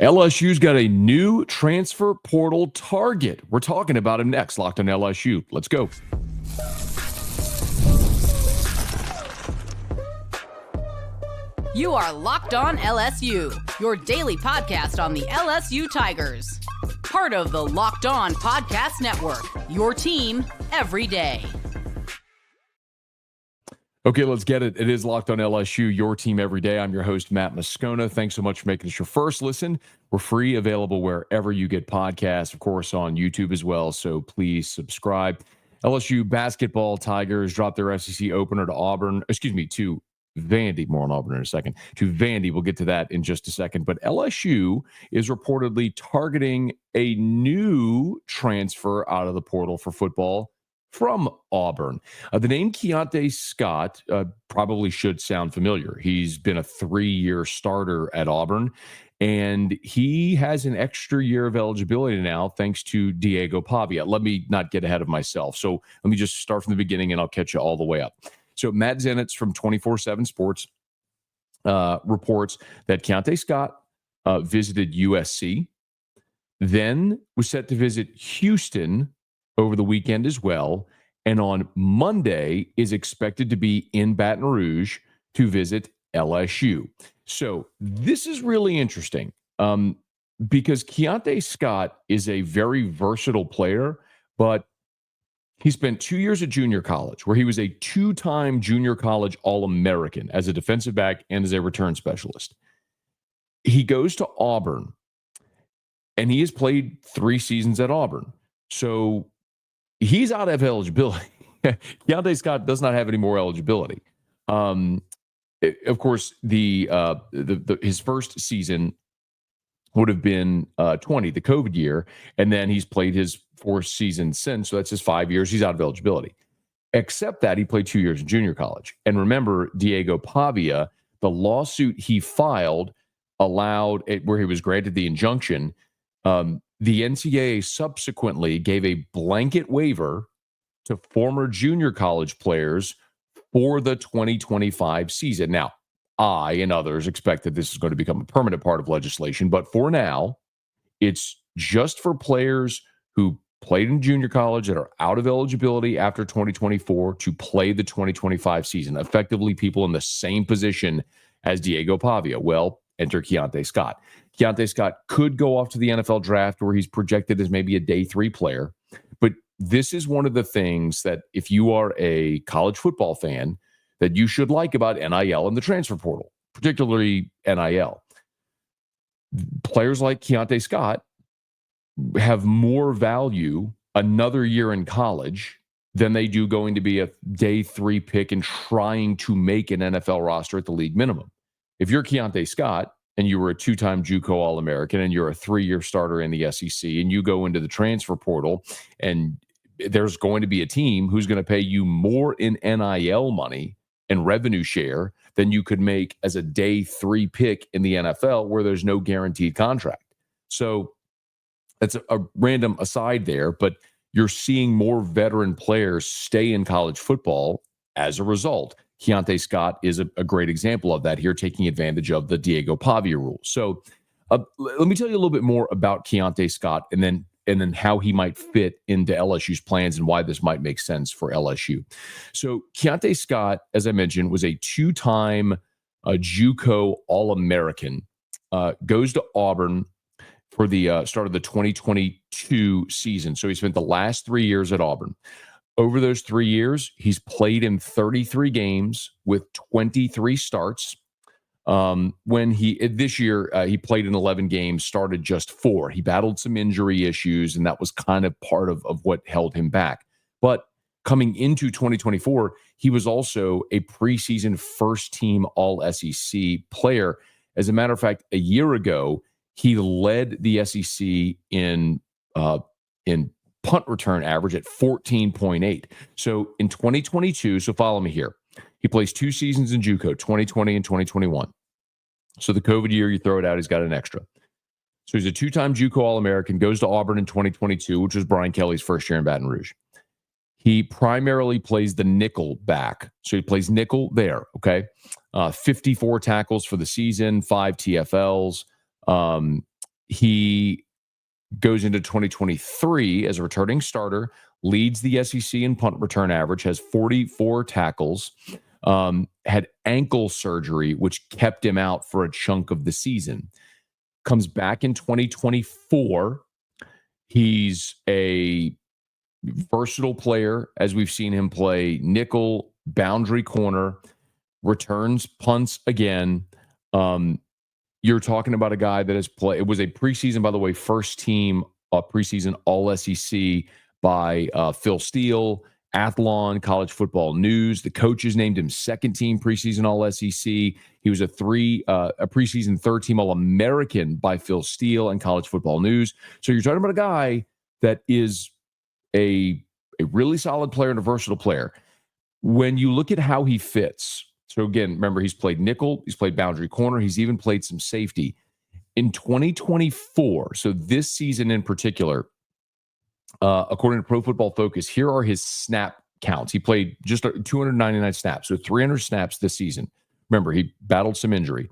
LSU's got a new transfer portal target. We're talking about him next. Locked on LSU. Let's go. You are Locked On LSU, your daily podcast on the LSU Tigers. Part of the Locked On Podcast Network, your team every day. Okay, let's get it. It is Locked On LSU, your team every day. I'm your host, Matt Moscona. Thanks so much for making us your first listen. We're free, available wherever you get podcasts, of course, on YouTube as well, so please subscribe. LSU basketball Tigers dropped their SEC opener to Vandy. More on Auburn in a second. To Vandy, we'll get to that in just a second. But LSU is reportedly targeting a new transfer out of the portal for football from Auburn. The name Keionte Scott probably should sound familiar. He's been a 3-year starter at Auburn, and he has an extra year of eligibility now thanks to Diego Pavia. Let me not get ahead of myself. So let me just start from the beginning, and I'll catch you all the way up. So Matt Zenitz from 24/7 Sports reports that Keionte Scott visited USC, then was set to visit Houston over the weekend as well, and on Monday is expected to be in Baton Rouge to visit LSU. So this is really interesting because Keionte Scott is a very versatile player, but he spent 2 years at junior college where he was a 2-time junior college All-American as a defensive back and as a return specialist. He goes to Auburn, and he has played 3 seasons at Auburn. So he's out of eligibility. Keionte Scott does not have any more eligibility. Of course, his first season would have been 20, the COVID year, and then he's played his 4th season since, so that's his 5 years. He's out of eligibility. Except that he played 2 years in junior college. And remember, Diego Pavia, the lawsuit he filed allowed it where he was granted the injunction. The NCAA subsequently gave a blanket waiver to former junior college players for the 2025 season. Now, I and others expect that this is going to become a permanent part of legislation, but for now, it's just for players who played in junior college that are out of eligibility after 2024 to play the 2025 season, effectively people in the same position as Diego Pavia. Well, enter Keionte Scott. Keionte Scott could go off to the NFL draft where he's projected as maybe a day 3 player, but this is one of the things that if you are a college football fan that you should like about NIL and the transfer portal, particularly NIL. Players like Keionte Scott have more value another year in college than they do going to be a day 3 pick and trying to make an NFL roster at the league minimum. If you're Keionte Scott and you were a 2-time JUCO All-American and you're a 3-year starter in the SEC and you go into the transfer portal and there's going to be a team who's going to pay you more in NIL money and revenue share than you could make as a day 3 pick in the NFL where there's no guaranteed contract. So that's a random aside there, but you're seeing more veteran players stay in college football as a result. Keionte Scott is a great example of that here, taking advantage of the Diego Pavia rule. So let me tell you a little bit more about Keionte Scott and then how he might fit into LSU's plans and why this might make sense for LSU. So Keionte Scott, as I mentioned, was a 2-time JUCO All-American, goes to Auburn for the start of the 2022 season. So he spent the last 3 years at Auburn. Over those 3 years, he's played in 33 games with 23 starts. This year, he played in 11 games, started just 4. He battled some injury issues, and that was kind of part of what held him back. But coming into 2024, he was also a preseason first-team All-SEC player. As a matter of fact, a year ago, he led the SEC in punt return average at 14.8. So in 2022, so follow me here. He plays 2 seasons in JUCO, 2020 and 2021. So the COVID year, you throw it out, he's got an extra. So he's a 2-time JUCO All-American, goes to Auburn in 2022, which was Brian Kelly's first year in Baton Rouge. He primarily plays the nickel back. So he plays nickel there, okay? 54 tackles for the season, 5 TFLs. He goes into 2023 as a returning starter, leads the SEC in punt return average, has 44 tackles, had ankle surgery, which kept him out for a chunk of the season. Comes back in 2024. He's a versatile player, as we've seen him play nickel, boundary corner, returns punts again. You're talking about a guy that has played. It was a preseason, by the way, first team preseason All SEC by Phil Steele, Athlon, College Football News. The coaches named him second team preseason All SEC. He was a preseason third team All American by Phil Steele and College Football News. So you're talking about a guy that is a really solid player and a versatile player. When you look at how he fits, so again, remember, he's played nickel, he's played boundary corner, he's even played some safety. In 2024, so this season in particular, according to Pro Football Focus, here are his snap counts. He played just 299 snaps, so 300 snaps this season. Remember, he battled some injury,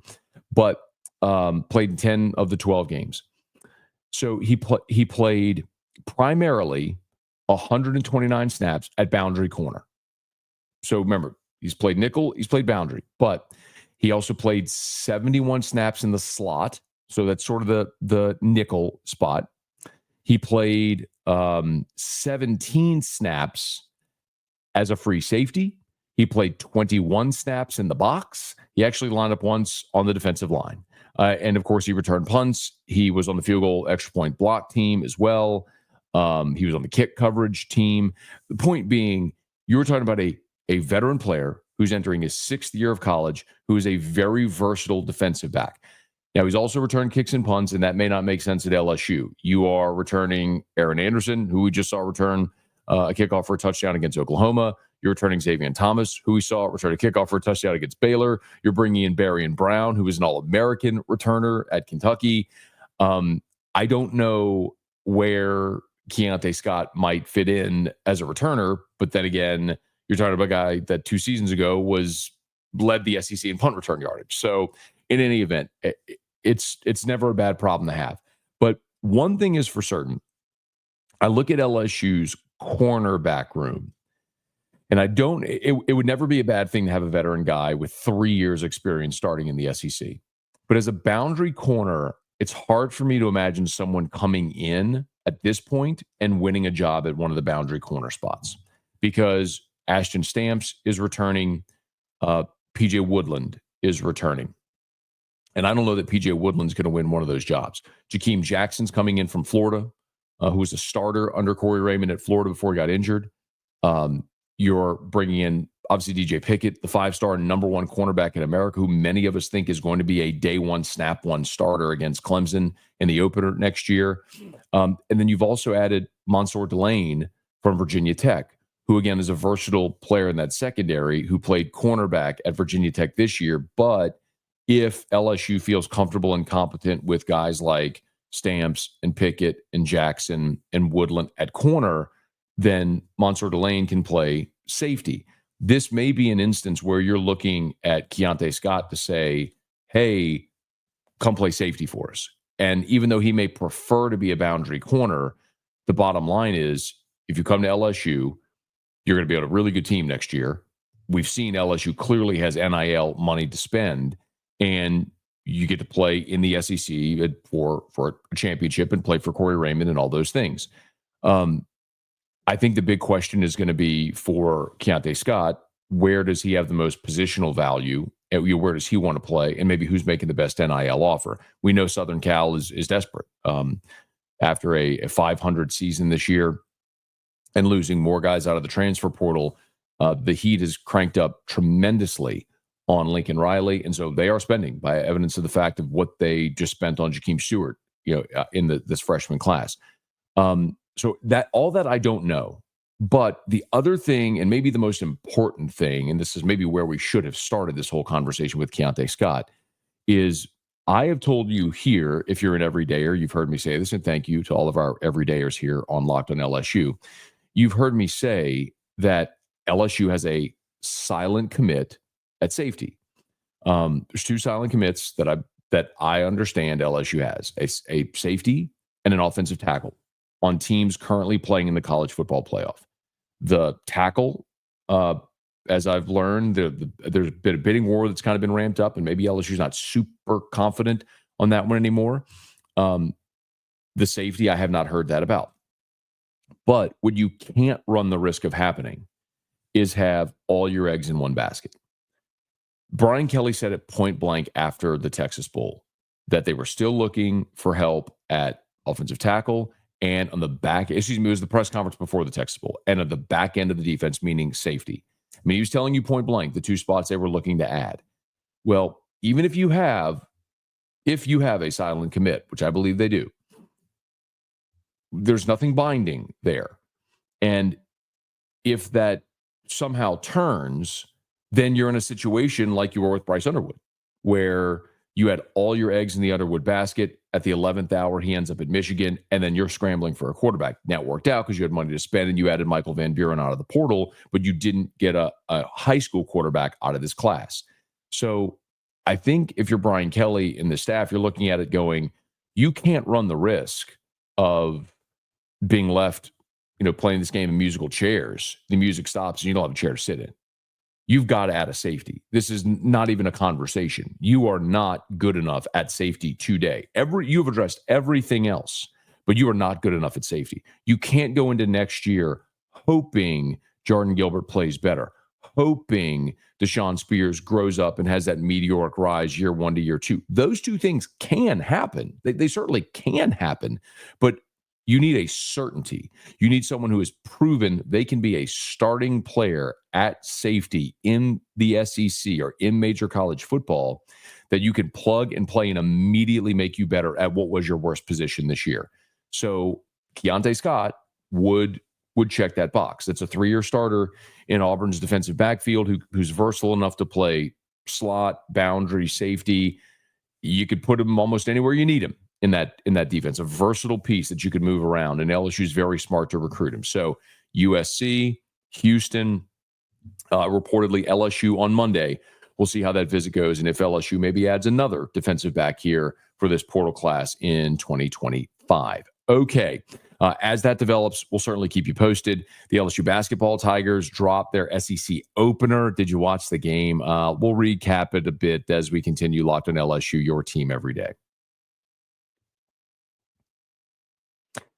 but played in 10 of the 12 games. So he played primarily 129 snaps at boundary corner. So remember, he's played nickel, he's played boundary, but he also played 71 snaps in the slot. So that's sort of the nickel spot. He played 17 snaps as a free safety. He played 21 snaps in the box. He actually lined up once on the defensive line. And of course, he returned punts. He was on the field goal extra point block team as well. He was on the kick coverage team. The point being, you were talking about a veteran player who's entering his sixth year of college, who is a very versatile defensive back. Now, he's also returned kicks and punts, and that may not make sense at LSU. You are returning Aaron Anderson, who we just saw return a kickoff for a touchdown against Oklahoma. You're returning Xavier Thomas, who we saw return a kickoff for a touchdown against Baylor. You're bringing in Barrion Brown, who is an All-American returner at Kentucky. I don't know where Keionte Scott might fit in as a returner, but then again, you're talking about a guy that 2 seasons ago led the SEC in punt return yardage. So in any event, it's never a bad problem to have. But one thing is for certain, I look at LSU's cornerback room, and it would never be a bad thing to have a veteran guy with 3 years experience starting in the SEC. But as a boundary corner, it's hard for me to imagine someone coming in at this point and winning a job at one of the boundary corner spots, because Ashton Stamps is returning. PJ Woodland is returning. And I don't know that PJ Woodland's going to win one of those jobs. Jakeem Jackson's coming in from Florida, who was a starter under Corey Raymond at Florida before he got injured. You're bringing in, obviously, DJ Pickett, the 5-star number 1 cornerback in America, who many of us think is going to be a day one, snap one starter against Clemson in the opener next year. And then you've also added Mansour Delane from Virginia Tech, who, again, is a versatile player in that secondary, who played cornerback at Virginia Tech this year. But if LSU feels comfortable and competent with guys like Stamps and Pickett and Jackson and Woodland at corner, then Mansour Delane can play safety. This may be an instance where you're looking at Keionte Scott to say, hey, come play safety for us. And even though he may prefer to be a boundary corner, the bottom line is, if you come to LSU, you're going to be on a really good team next year. We've seen LSU clearly has NIL money to spend, and you get to play in the SEC for a championship and play for Corey Raymond and all those things. I think the big question is going to be for Keionte Scott, where does he have the most positional value? Where does he want to play? And maybe who's making the best NIL offer? We know Southern Cal is desperate. After a 500 season this year and losing more guys out of the transfer portal, the heat has cranked up tremendously on Lincoln Riley. And so they are spending, by evidence of the fact of what they just spent on Jakeem Stewart, in this freshman class. So that all that I don't know. But the other thing, and maybe the most important thing, and this is maybe where we should have started this whole conversation with Keionte Scott, is I have told you here, if you're an everydayer, you've heard me say this, and thank you to all of our everydayers here on Locked on LSU. You've heard me say that LSU has a silent commit at safety. There's 2 silent commits that I that I understand LSU has a safety and an offensive tackle on teams currently playing in the college football playoff. The tackle, as I've learned, there's been a bidding war that's kind of been ramped up, and maybe LSU's not super confident on that one anymore. The safety, I have not heard that about. But what you can't run the risk of happening is have all your eggs in one basket. Brian Kelly said it point blank after the Texas Bowl that they were still looking for help at offensive tackle and on the back, it was the press conference before the Texas Bowl, and at the back end of the defense, meaning safety. I mean, he was telling you point blank the two spots they were looking to add. Well, even if you have a silent commit, which I believe they do, there's nothing binding there. And if that somehow turns, then you're in a situation like you were with Bryce Underwood, where you had all your eggs in the Underwood basket. At the 11th hour, he ends up at Michigan, and then you're scrambling for a quarterback. Now, it worked out because you had money to spend, and you added Michael Van Buren out of the portal, but you didn't get a high school quarterback out of this class. So I think if you're Brian Kelly and the staff, you're looking at it going, you can't run the risk of being left, playing this game in musical chairs. The music stops, and you don't have a chair to sit in. You've got to add a safety. This is not even a conversation. You are not good enough at safety today. You've addressed everything else, but you are not good enough at safety. You can't go into next year hoping Jordan Gilbert plays better, hoping Deshaun Spears grows up and has that meteoric rise year 1 to year 2. Those two things can happen. They certainly can happen, but you need a certainty. You need someone who has proven they can be a starting player at safety in the SEC or in major college football that you can plug and play and immediately make you better at what was your worst position this year. So Keionte Scott would check that box. That's a 3-year starter in Auburn's defensive backfield who's versatile enough to play slot, boundary, safety. You could put him almost anywhere you need him in that defense, a versatile piece that you could move around, and LSU's very smart to recruit him. So USC, Houston, reportedly LSU on Monday. We'll see how that visit goes, and if LSU maybe adds another defensive back here for this portal class in 2025. Okay, as that develops, we'll certainly keep you posted. The LSU basketball Tigers dropped their SEC opener. Did you watch the game? We'll recap it a bit as we continue Locked on LSU, your team every day.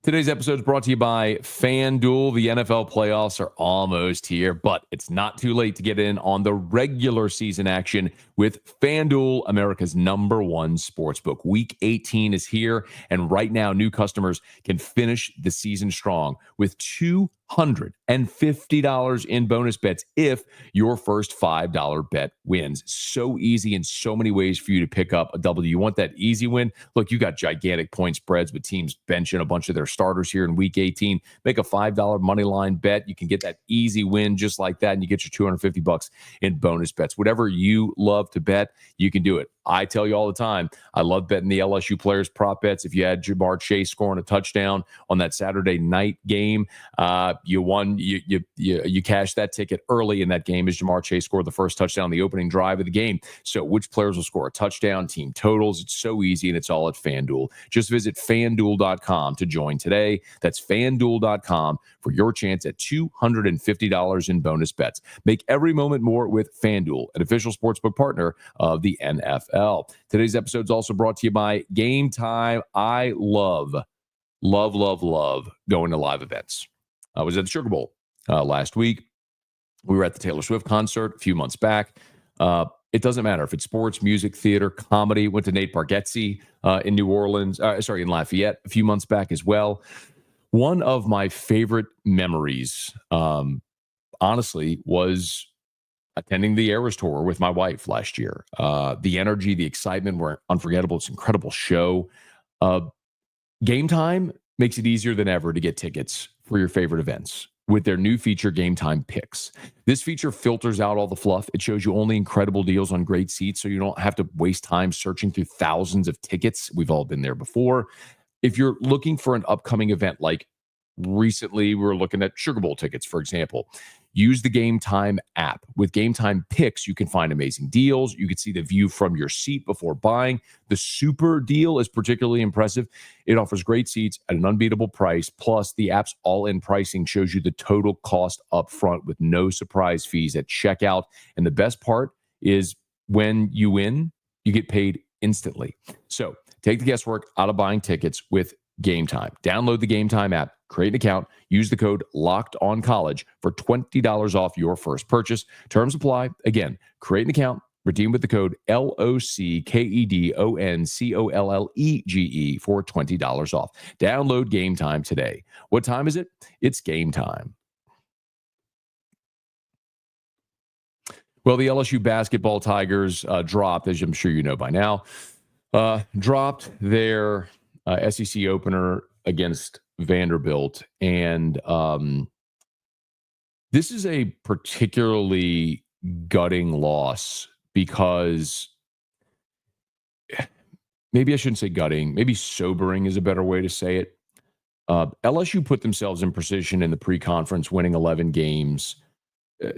Today's episode is brought to you by FanDuel. The NFL playoffs are almost here, but it's not too late to get in on the regular season action with FanDuel, America's #1 sportsbook. Week 18 is here, and right now, new customers can finish the season strong with $250 in bonus bets if your first $5 bet wins. So easy and so many ways for you to pick up a W. You want that easy win? Look, you got gigantic point spreads with teams benching a bunch of their starters here in week 18. Make a $5 money line bet. You can get that easy win just like that, and you get your $250 in bonus bets. Whatever you love to bet, you can do it. I tell you all the time, I love betting the LSU players prop bets. If you had Jamar Chase scoring a touchdown on that Saturday night game, you won. You cashed that ticket early in that game as Jamar Chase scored the first touchdown on the opening drive of the game. So which players will score a touchdown, team totals? It's so easy, and it's all at FanDuel. Just visit FanDuel.com to join today. That's FanDuel.com for your chance at $250 in bonus bets. Make every moment more with FanDuel, an official sportsbook partner of the NFL. Today's episode is also brought to you by GameTime. I love going to live events. I was at the Sugar Bowl last week. We were at the Taylor Swift concert a few months back. It doesn't matter if it's sports, music, theater, comedy. Went to Nate Bargatze in New Orleans, in Lafayette a few months back as well. One of my favorite memories, honestly, was attending the Eras Tour with my wife last year. The energy, the excitement were unforgettable. It's an incredible show. Game Time makes it easier than ever to get tickets for your favorite events with their new feature, Game Time Picks. This feature filters out all the fluff. It shows you only incredible deals on great seats, so you don't have to waste time searching through thousands of tickets. We've all been there before. If you're looking for an upcoming event, like recently we were looking at Sugar Bowl tickets, for example, Use the Game Time app. With Game Time picks, you can find amazing deals. You can see the view from your seat before buying. The Super Deal is particularly impressive. It offers great seats at an unbeatable price. Plus, the app's all-in pricing shows you the total cost up front with no surprise fees at checkout. And the best part is when you win, you get paid instantly. So take the guesswork out of buying tickets with Game Time. Download the Game Time app, create an account, use the code LOCKEDONCollege for $20 off your first purchase. Terms apply. Again, create an account, redeem with the code LOCKEDONCOLLEGE for $20 off. Download Game Time today. What time is it? It's game time. Well, the LSU basketball Tigers dropped, as I'm sure you know by now, dropped their SEC opener against Vanderbilt. And this is a particularly gutting loss because maybe I shouldn't say gutting, maybe sobering is a better way to say it. LSU put themselves in position in the pre-conference, winning 11 games,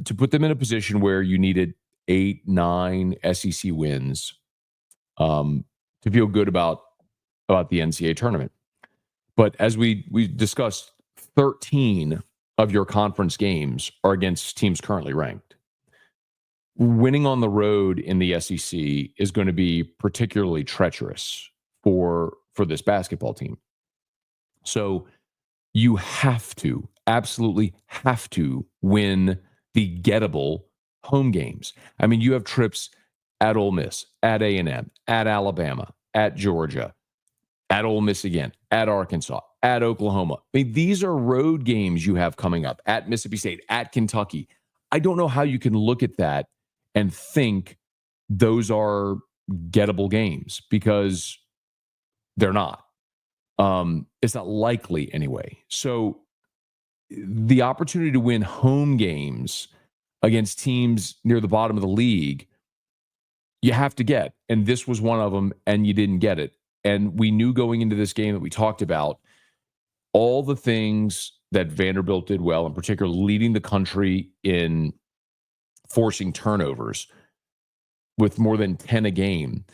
to put them in a position where you needed 8-9 SEC wins to feel good about the NCAA tournament. But as we discussed, 13 of your conference games are against teams currently ranked. Winning on the road in the SEC is going to be particularly treacherous for this basketball team. So you have to, absolutely have to win the gettable home games. I mean, you have trips at Ole Miss, at A&M, at Alabama, at Georgia, at Ole Miss again, at Arkansas, at Oklahoma. I mean, these are road games you have coming up, at Mississippi State, at Kentucky. I don't know how you can look at that and think those are gettable games, because they're not. It's not likely anyway. So the opportunity to win home games against teams near the bottom of the league, you have to get. And this was one of them, and you didn't get it. And we knew going into this game that we talked about all the things that Vanderbilt did well, in particular, leading the country in forcing turnovers with more than 10 a game.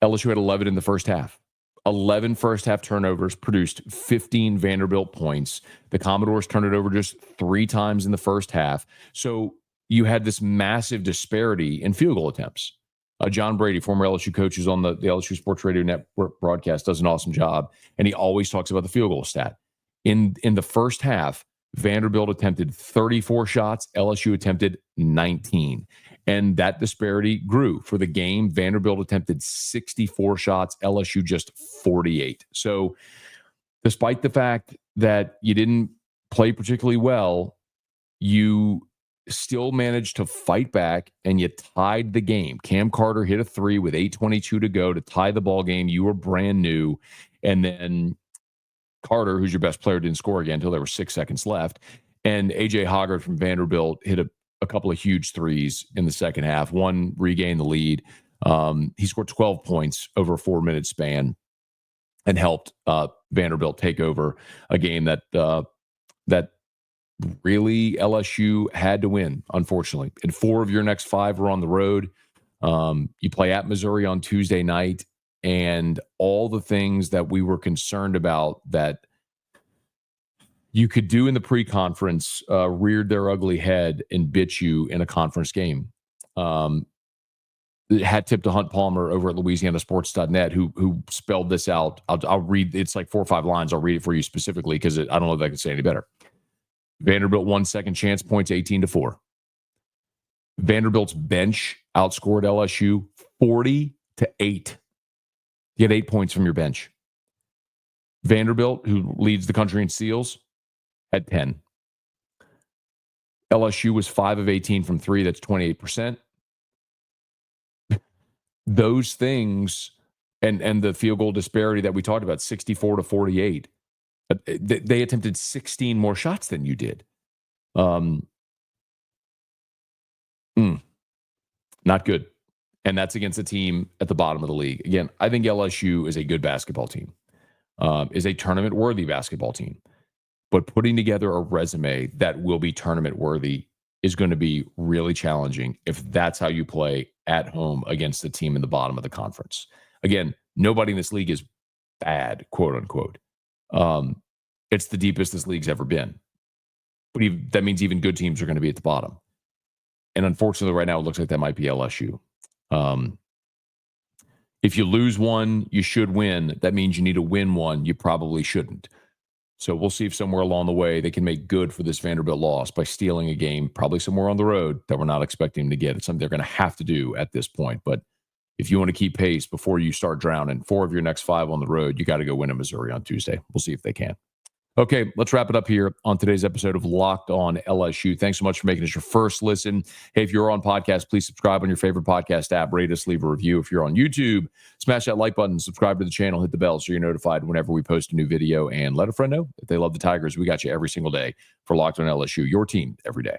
LSU had 11 in the first half. 11 first half turnovers produced 15 Vanderbilt points. The Commodores turned it over just 3 times in the first half. So you had this massive disparity in field goal attempts. John Brady, former LSU coach, who's on the LSU Sports Radio Network broadcast, does an awesome job. And he always talks about the field goal stat. In the first half, Vanderbilt attempted 34 shots. LSU attempted 19. And that disparity grew. For the game, Vanderbilt attempted 64 shots, LSU just 48. So despite the fact that you didn't play particularly well, you still managed to fight back, and you tied the game. Cam Carter hit a 3 with 8:22 to go to tie the ball game. You were brand new. And then Carter, who's your best player, didn't score again until there were 6 seconds left. And A.J. Hoggard from Vanderbilt hit a couple of huge threes in the second half. One regained the lead. He scored 12 points over a 4-minute span and helped Vanderbilt take over a game that really LSU had to win, unfortunately. And 4 of your next 5 were on the road. You play at Missouri on Tuesday night, and all the things that we were concerned about that you could do in the pre-conference reared their ugly head and bit you in a conference game. Hat tip to Hunt Palmer over at LouisianaSports.net, who spelled this out. I'll read. It's like 4 or 5 lines. I'll read it for you specifically because I don't know if I can say any better. Vanderbilt won second chance points 18-4. Vanderbilt's bench outscored LSU 40-8. You had 8 points from your bench. Vanderbilt, who leads the country in steals, had 10. LSU was 5 of 18 from 3. That's 28%. Those things and the field goal disparity that we talked about, 64-48. They attempted 16 more shots than you did. Not good. And that's against a team at the bottom of the league. Again, I think LSU is a good basketball team, is a tournament-worthy basketball team. but putting together a resume that will be tournament worthy is going to be really challenging if that's how you play at home against the team in the bottom of the conference. Again, nobody in this league is bad, quote unquote. It's the deepest this league's ever been. But that means even good teams are going to be at the bottom. And unfortunately, right now, it looks like that might be LSU. If you lose one, you should win. That means you need to win one. You probably shouldn't. So we'll see if somewhere along the way they can make good for this Vanderbilt loss by stealing a game, probably somewhere on the road that we're not expecting them to get. It's something they're going to have to do at this point. But if you want to keep pace before you start drowning, 4 of your next 5 on the road, you got to go win in Missouri on Tuesday. We'll see if they can. Okay, let's wrap it up here on today's episode of Locked On LSU. Thanks so much for making us your first listen. Hey, if you're on podcast, please subscribe on your favorite podcast app. Rate us, leave a review. If you're on YouTube, smash that like button, subscribe to the channel, hit the bell so you're notified whenever we post a new video, and let a friend know if they love the Tigers. We got you every single day for Locked On LSU, your team every day.